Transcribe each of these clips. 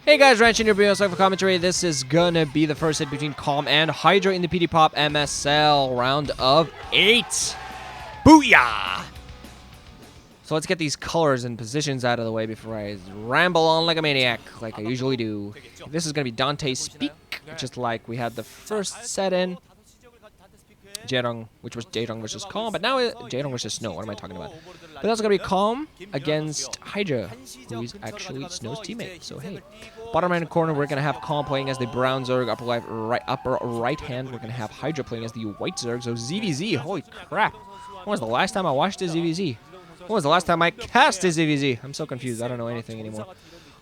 Hey guys, Ranch in your PDPOP for commentary. This is gonna be the first hit between Calm and Hydra in the PDPOP MSL round of 8. Booyah! So let's get these colors and positions out of the way before I ramble on like a maniac, like I usually do. This is gonna be Dante speak, just like we had the first set in. Jaerong, which was Jaerong versus Calm, but now Jaerong versus Snow. What am I talking about? But that's gonna be Calm against Hydra, who is actually Snow's teammate. So hey, bottom right corner we're gonna have Calm playing as the brown zerg. Upper right hand we're gonna have Hydra playing as the white zerg. So ZVZ, holy crap! When was the last time I watched a ZVZ? When was the last time I cast a ZVZ? I'm so confused. I don't know anything anymore.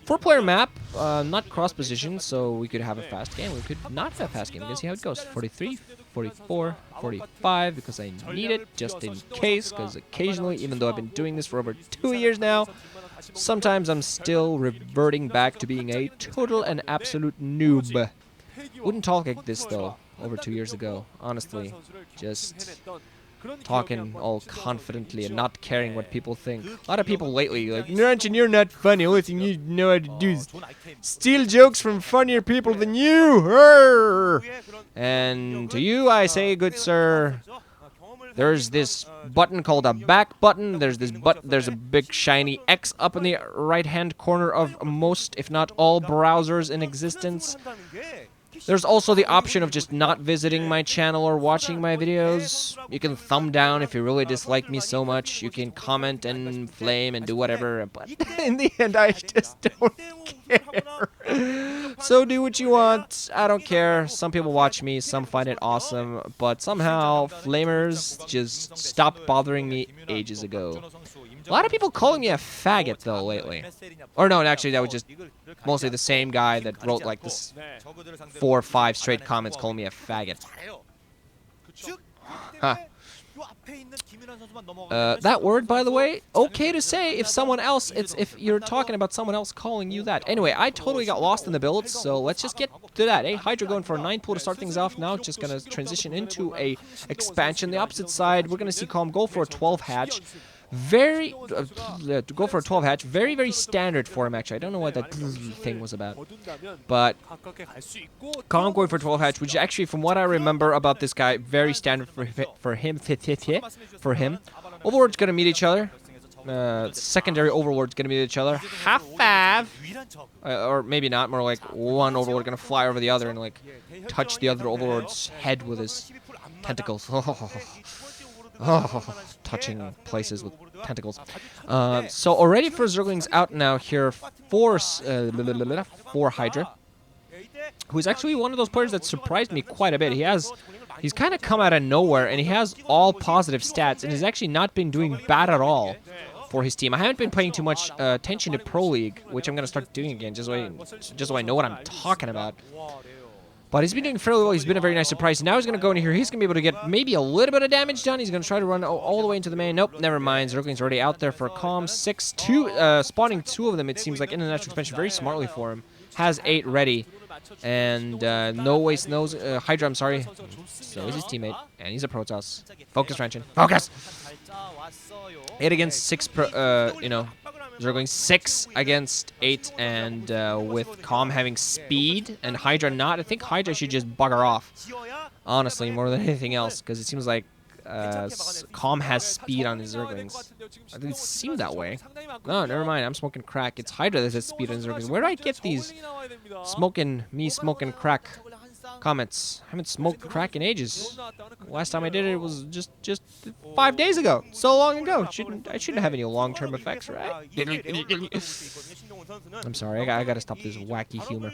4-player map, not cross position, so we could have a fast game. We could not have a fast game. You can see how it goes. 43, 44, 45, because I need it just in case, because occasionally, even though I've been doing this for over 2 years now, sometimes I'm still reverting back to being a total and absolute noob. Wouldn't talk like this, though, over 2 years ago. Honestly, just talking all confidently and not caring what people think. A lot of people lately like, Nurchin, you're not funny. Only thing you know how to do is steal jokes from funnier people than you. Arr! And to you I say, good sir, there's this button called a back button. There's this there's a big shiny X up in the right hand corner of most, if not all, browsers in existence. There's also the option of just not visiting my channel or watching my videos. You can thumb down if you really dislike me so much. You can comment and flame and do whatever. But in the end, I just don't care. So do what you want. I don't care. Some people watch me. Some find it awesome. But somehow, flamers just stopped bothering me ages ago. A lot of people calling me a faggot, though, lately. Or no, actually, that was just mostly the same guy that wrote, like, this 4 or 5 straight comments calling me a faggot. Huh. That word, by the way, okay to say if someone else, if you're talking about someone else calling you that. Anyway, I totally got lost in the builds, so let's just get to that. Hey, Hydra going for a 9 pool to start things off now, just gonna transition into a expansion. The opposite side, we're gonna see Calm go for a 12 hatch. Very, to go for a 12 hatch, very standard for him, actually. I don't know what that thing was about. But Calm going for 12 hatch, which actually, from what I remember about this guy, very standard for him. Overlord's gonna meet each other. Secondary Overlord's gonna meet each other. Half, or maybe not, more like one Overlord gonna fly over the other and like touch the other Overlord's head with his tentacles. Oh, touching places with tentacles. So already for Zerglings out now here for Hydra, who is actually one of those players that surprised me quite a bit. He's kind of come out of nowhere, and he has all positive stats, and he's actually not been doing bad at all for his team. I haven't been paying too much attention to Pro League, which I'm gonna start doing again, just so I know what I'm talking about. But he's been doing fairly well. He's been a very nice surprise. Now he's going to go in here. He's going to be able to get maybe a little bit of damage done. He's going to try to run all the way into the main. Nope, never mind. Zergling's already out there for a Calm. 6-2, spawning 2 of them, it seems like, in the natural expansion. Very smartly for him. Has 8 ready. And no way Snow's... Hydra, I'm sorry. So is his teammate. And he's a Protoss. Focus, Ranchin. Focus! 8 against 6, you know... Zergling 6 against 8, and with Calm having speed and Hydra not. I think Hydra should just bugger off, honestly, more than anything else, because it seems like Calm has speed on his Zerglings. I think it seemed that way. No, never mind. I'm smoking crack. It's Hydra that has speed on his Zerglings. Where do I get these smoking crack comments? I haven't smoked crack in ages. Last time I did it was just 5 days ago. So long ago. I shouldn't have any long-term effects, right? I'm sorry. I gotta stop this wacky humor.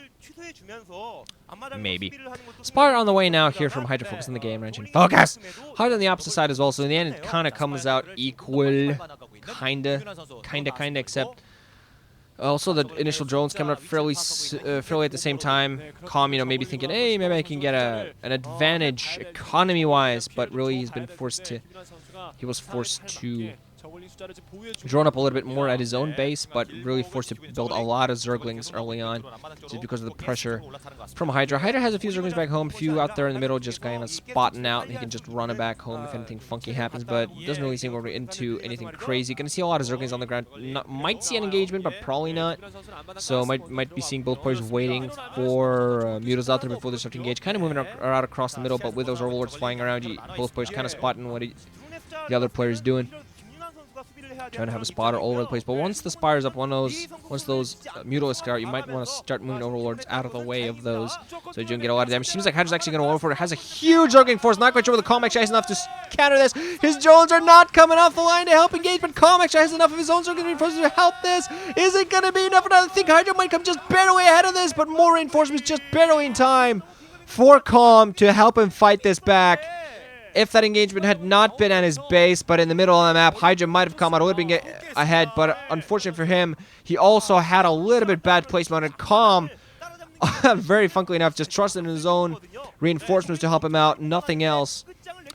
Maybe. Spire on the way now here from Hydra. Focus on the game, Ranchin. Focus! Hydra on the opposite side as well. So in the end, it kind of comes out equal. Kinda, except... Also, the initial drones coming up fairly at the same time. Calm, you know, maybe thinking, hey, maybe I can get an advantage economy-wise, but really he was forced to Drawn up a little bit more at his own base, but really forced to build a lot of zerglings early on just because of the pressure from Hydra. Hydra has a few zerglings back home, a few out there in the middle just kind of spotting out, and he can just run it back home if anything funky happens, but doesn't really seem to be into anything crazy. Gonna see a lot of zerglings on the ground. Might see an engagement, but probably not. So might be seeing both players waiting for Mutas out there before they start to engage. Kind of moving out across the middle, but with those overlords flying around, both players kind of spotting what the other player is doing. Trying to have a spotter all over the place, but once the spire's up, once those Mutalisks are out, you might want to start moving overlords out of the way of those so you don't get a lot of damage. Seems like Hydra's actually going to go for it. Has a huge Zergling force. Not quite sure whether Calm actually has enough to counter this. His drones are not coming off the line to help engage, but Calm actually has enough of his own Zergling reinforcements to help this. Is it going to be enough? I think Hydra might come just barely ahead of this, but more reinforcements just barely in time for Calm to help him fight this back. If that engagement had not been at his base, but in the middle of the map, Hydra might have come out a little bit ahead, but unfortunately for him, he also had a little bit bad placement, and Calm, very funkily enough, just trusted in his own reinforcements to help him out, nothing else.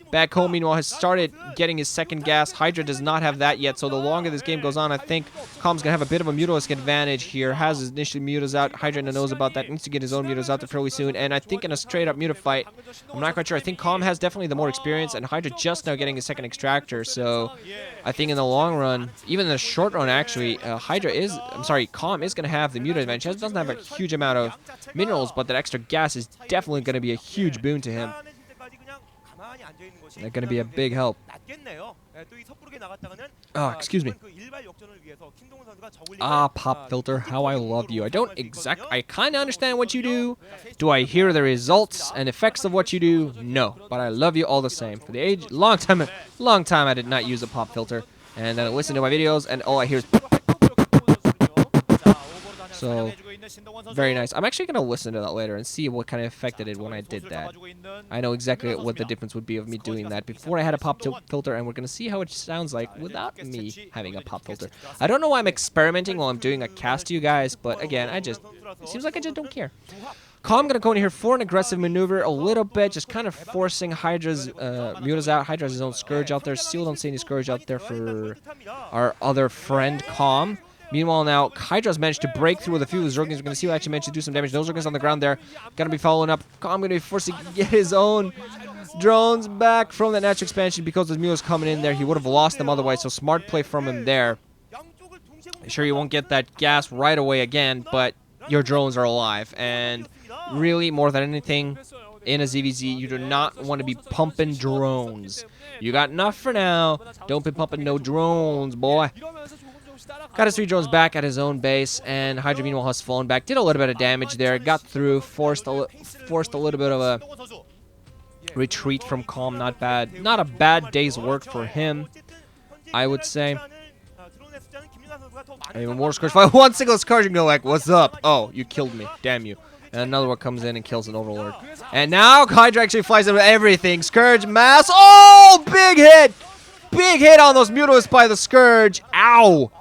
Back home, meanwhile, has started getting his second gas. Hydra does not have that yet, so the longer this game goes on, I think Calm's going to have a bit of a Mutalisk advantage here. Has his initial Mutas out. Hydra knows about that. Needs to get his own Mutas out there fairly soon. And I think in a straight-up Muta fight, I'm not quite sure. I think Calm has definitely the more experience, and Hydra just now getting his second extractor. So I think in the long run, even in the short run, actually, Calm is going to have the Muta advantage. He doesn't have a huge amount of minerals, but that extra gas is definitely going to be a huge boon to him. They're going to be a big help. Oh, excuse me. Ah, Pop Filter, how I love you. I kind of understand what you do. Do I hear the results and effects of what you do? No, but I love you all the same. For the long time I did not use a Pop Filter, and then I listened to my videos, and all I hear is. So, very nice. I'm actually going to listen to that later and see what kind of effect it did when I did that. I know exactly what the difference would be of me doing that before I had a pop filter, and we're going to see how it sounds like without me having a pop filter. I don't know why I'm experimenting while I'm doing a cast to you guys, but again, it seems like I just don't care. Calm going to go in here for an aggressive maneuver a little bit, just kind of forcing Hydra's Mutas out. Hydra has his own Scourge out there. Still don't see any Scourge out there for our other friend, Calm. Meanwhile, now, Hydra's managed to break through with a few of his Zerglings. We're going to see who actually managed to do some damage. Those Zerglings on the ground there. Going to be following up. Calm going to be forced to get his own drones back from that natural expansion because his Mule coming in there. He would have lost them otherwise, so smart play from him there. Sure, you won't get that gas right away again, but your drones are alive. And really, more than anything, in a ZVZ, you do not want to be pumping drones. You got enough for now. Don't be pumping no drones, boy. Got his 3 drones back at his own base, and Hydra meanwhile has fallen back. Did a little bit of damage there. Got through, forced a little bit of a retreat from Calm. Not bad. Not a bad day's work for him, I would say. Even more Scourge. One single Scourge and go like, what's up? Oh, you killed me. Damn you. And another one comes in and kills an Overlord. And now Hydra actually flies into everything. Scourge, Mass. Oh, big hit! Big hit on those Mutalisks by the Scourge. Ow!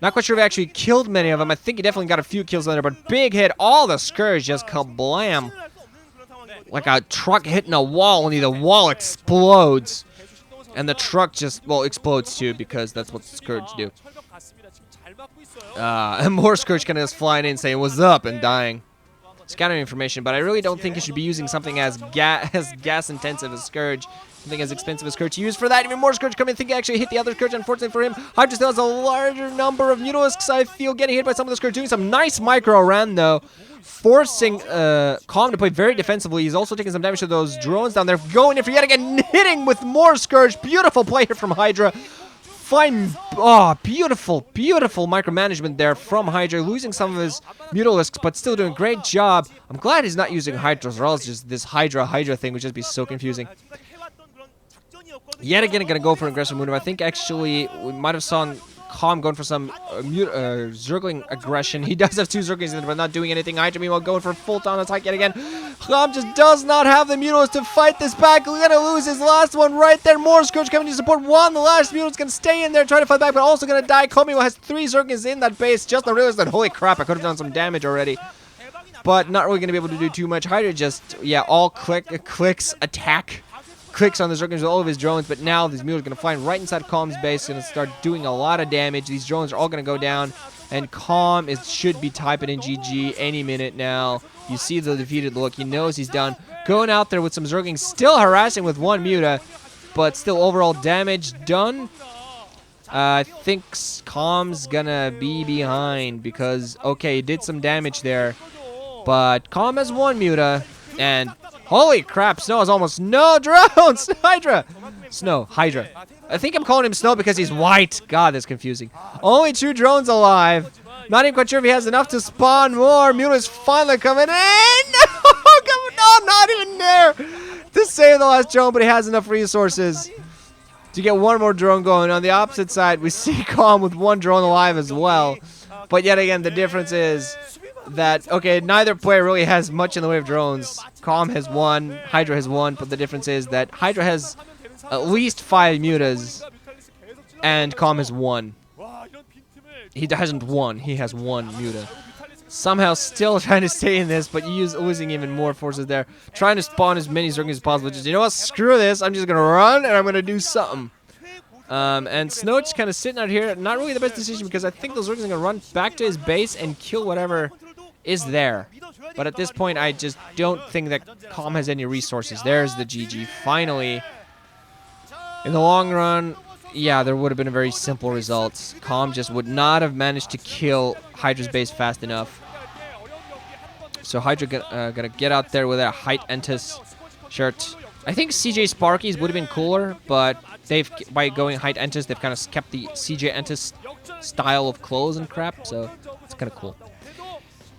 Not quite sure if he actually killed many of them. I think he definitely got a few kills on there, but big hit. All the Scourge just kablam. Like a truck hitting a wall, only the wall explodes. And the truck just, well, explodes too, because that's what Scourge do. And more Scourge kind of just flying in saying, what's up, and dying. Scattering information, but I really don't think you should be using something as gas-intensive as Scourge. Something as expensive as Scourge to use for that. Even more Scourge coming. I think he actually hit the other Scourge, unfortunately for him. Hydra still has a larger number of Mutalisks, I feel, getting hit by some of the Scourge. Doing some nice micro around, though. Forcing Calm to play very defensively. He's also taking some damage to those drones down there. Going in for yet again, hitting with more Scourge. Beautiful play here from Hydra. Fine. Oh, beautiful, beautiful micromanagement there from Hydra. Losing some of his Mutalisks, but still doing a great job. I'm glad he's not using Hydras, or else just this Hydra thing would just be so confusing. Yet again, going to go for an aggressive move. I think actually we might have saw Calm going for some Zergling aggression. He does have 2 Zerglings in there, but not doing anything. Hydra meanwhile going for a full-down attack yet again. Calm just does not have the Mutalisks to fight this back. We're going to lose his last one right there. More Scourge coming to support one. The last Mutalisk going to stay in there, try to fight back, but also going to die. Calm has 3 Zerglings in that base. Just now realized that, holy crap, I could have done some damage already. But not really going to be able to do too much. Hydra just, yeah, all clicks, attack. clicks on the zerglings with all of his drones, but now these mules are going to fly right inside Calm's base, going to start doing a lot of damage. These drones are all going to go down, and Calm should be typing in GG any minute now. You see the defeated look. He knows he's done. Going out there with some zerglings, still harassing with one muta, but still overall damage done. I think Calm's gonna be behind because, okay, he did some damage there. But Calm has one muta, and holy crap, Snow has almost no drones! Hydra! Snow, Hydra. I think I'm calling him Snow because he's white. God, that's confusing. Only 2 drones alive. Not even quite sure if he has enough to spawn more. Muta's finally coming in! No, not even there! To save the last drone, but he has enough resources to get one more drone going. On the opposite side, we see Calm with 1 drone alive as well. But yet again, the difference is that, okay, neither player really has much in the way of drones. Calm has 1, Hydra has 1, but the difference is that Hydra has at least 5 mutas, and Calm has 1. He hasn't 1, he has 1 muta. Somehow still trying to stay in this, but losing even more forces there. Trying to spawn as many zerglings as possible. Just, you know what, screw this. I'm just going to run, and I'm going to do something. And Snow just kind of sitting out here. Not really the best decision, because I think those zerglings are going to run back to his base and kill whatever is there. But at this point, I just don't think that Calm has any resources. There's the GG. Finally, in the long run, yeah, there would have been a very simple result. Calm just would not have managed to kill Hydra's base fast enough. So Hydra gonna get out there with a Height Entus shirt. I think CJ Sparky's would have been cooler, but by going Height Entus, they've kind of kept the CJ Entus style of clothes and crap, so it's kind of cool.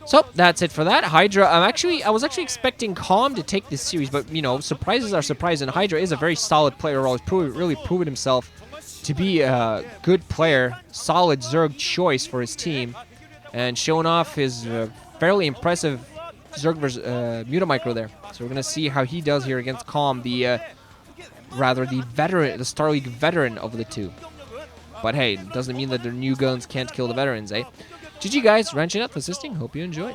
So that's it for that. Hydra, I was actually expecting Calm to take this series, but you know, surprises are surprises, and Hydra is a very solid player. He's really proven himself to be a good player, solid Zerg choice for his team, and showing off his fairly impressive Zerg versus Muta Micro there. So we're gonna see how he does here against Calm, the veteran, the Star League veteran of the 2. But hey, doesn't mean that their new guns can't kill the veterans, eh? GG guys, Ranching Up, assisting. Hope you enjoyed.